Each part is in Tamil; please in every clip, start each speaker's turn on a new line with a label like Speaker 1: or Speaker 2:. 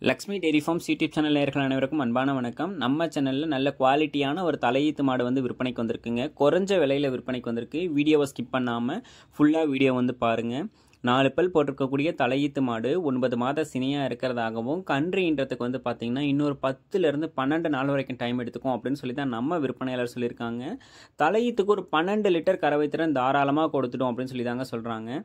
Speaker 1: Lakshmi dairy farms YouTube channel நேயர்கள் அனைவருக்கும் அன்பான வணக்கம். நம்ம சேனலில் நல்ல குவாலிட்டியான ஒரு தலையீத்து மாடு வந்து விற்பனைக்கு வந்திருக்குங்க. குறைஞ்ச விலையில் விற்பனைக்கு வந்திருக்கு. வீடியோவை ஸ்கிப் பண்ணாமல் ஃபுல்லாக வீடியோ வந்து பாருங்கள். 4 பல் போட்டிருக்கக்கூடிய தலையீத்து மாடு 9 மாத சினையாக இருக்கிறதாகவும் கன்றுன்றதுக்கு வந்து பார்த்திங்கன்னா இன்னொரு 10லேருந்து 12 நாள் வரைக்கும் டைம் எடுத்துக்கும் அப்படின்னு சொல்லி தான் நம்ம விற்பனையாளர் சொல்லியிருக்காங்க. தலையீத்துக்கு ஒரு 12 லிட்டர் கறவை திறன் தாராளமாக கொடுத்துடும் அப்படின்னு சொல்லி தாங்க சொல்கிறாங்க.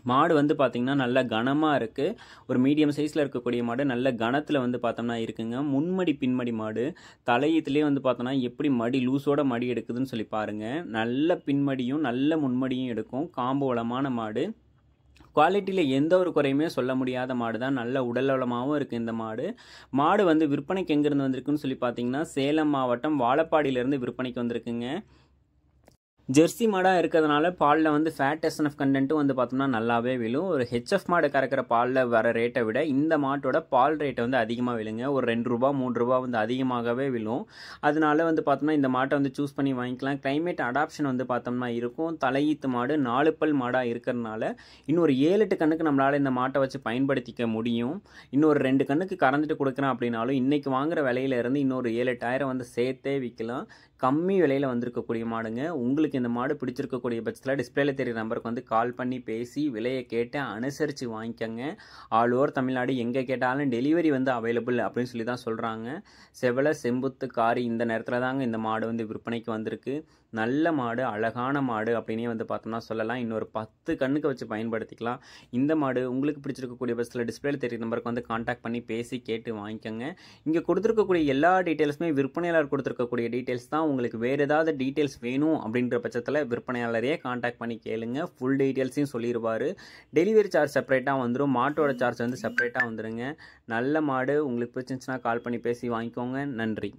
Speaker 1: மாடு வந்து பார்த்திங்கன்னா நல்ல கனமாக இருக்குது. ஒரு மீடியம் சைஸில் இருக்கக்கூடிய மாடு நல்ல கனத்தில் வந்து பார்த்தோம்னா இருக்குங்க. முன்மடி பின்மடி மாடு. தலையீத்துலேயே வந்து பார்த்தோன்னா எப்படி மடி லூஸோட மடி எடுக்குதுன்னு சொல்லி பாருங்கள். நல்ல பின்மடியும் நல்ல முன்மடியும் எடுக்கும். காம்பு வளமான மாடு. குவாலிட்டியில் எந்த ஒரு குறையுமே சொல்ல முடியாத மாடு தான். நல்ல உடல் வளமாகவும் இருக்குது இந்த மாடு. மாடு வந்து விற்பனைக்கு எங்கேருந்து வந்திருக்குன்னு சொல்லி பார்த்தீங்கன்னா சேலம் மாவட்டம் வாழப்பாடியிலேருந்து விற்பனைக்கு வந்திருக்குங்க. ஜெர்சி மாடாக இருக்கிறதுனால பாலில் வந்து ஃபேட் எஸ்என்எஃப் கண்டென்ட்டும் வந்து பார்த்தோம்னா நல்லாவே விழும். ஒரு ஹெச்எஃப் மாடு கறக்கிற பாலில் வர ரேட்டை விட இந்த மாட்டோட பால் ரேட்டை வந்து அதிகமாக விழுங்க. ஒரு 2 ரூபா 3 ரூபா வந்து அதிகமாகவே விழும். அதனால வந்து பார்த்தோம்னா இந்த மாட்டை வந்து சூஸ் பண்ணி வாங்கிக்கலாம். கிளைமேட் அடாப்ஷன் வந்து பார்த்தோம்னா இருக்கும். தலையீத்து மாடு 4 பல் மாடாக இருக்கிறதுனால இன்னொரு 7-8 கண்ணுக்கு நம்மளால் இந்த மாட்டை வச்சு பயன்படுத்திக்க முடியும். இன்னொரு 2 கண்ணுக்கு கறந்துட்டு கொடுக்குறேன் அப்படின்னாலும் இன்றைக்கி வாங்குகிற விலையிலேருந்து இன்னொரு 7-8 வந்து சேர்த்தே விற்கலாம். கம்மி விலையில் வந்திருக்கக்கூடிய மாடுங்க. உங்களுக்கு இந்த மாடு பிடிச்சிருக்கக்கூடிய பட்சத்தில் டிஸ்பிளேல தெரியுற நம்பருக்கு வந்து கால் பண்ணி பேசி விலையை கேட்டு அனுசரித்து வாங்கிக்கோங்க. ஆல் ஓவர் தமிழ்நாடு எங்கே கேட்டாலும் டெலிவரி வந்து அவைலபிள் அப்படின்னு சொல்லி தான் சொல்கிறாங்க. செவலை செம்புத்து காரி இந்த நேரத்தில் தாங்க இந்த மாடு வந்து விற்பனைக்கு வந்திருக்கு. நல்ல மாடு, அழகான மாடு அப்படின்னே வந்து பார்த்தோம்னா சொல்லலாம். இன்னொரு 10 கண்ணுக்கு வச்சு பயன்படுத்திக்கலாம். இந்த மாடு உங்களுக்கு பிடிச்சிருக்கக்கூடிய பட்சத்தில் டிஸ்பிளேல தெரியுற நம்பருக்கு வந்து கான்டாக்ட் பண்ணி பேசி கேட்டு வாங்கிக்கோங்க. இங்கே கொடுத்துருக்கக்கூடிய எல்லா டீட்டெயில்ஸுமே விற்பனையாளர் கொடுத்துருக்கக்கூடிய டீட்டெயில்ஸ் தான். உங்களுக்கு வேறு ஏதாவது டீட்டெயில்ஸ் வேணும் அப்படின்ற பட்சத்தில் விற்பனையாளரையே கான்டாக்ட் பண்ணி கேளுங்க. ஃபுல் டீட்டெயில்ஸையும் சொல்லிடுவார். டெலிவரி சார்ஜ் செப்பரேட்டாக வந்துடும். மாட்டோட சார்ஜ் வந்து செப்பரேட்டாக வந்துடுங்க. நல்ல மாடு உங்களுக்கு பிடிச்சிருந்துச்சுன்னா கால் பண்ணி பேசி வாங்கிக்கோங்க. நன்றி.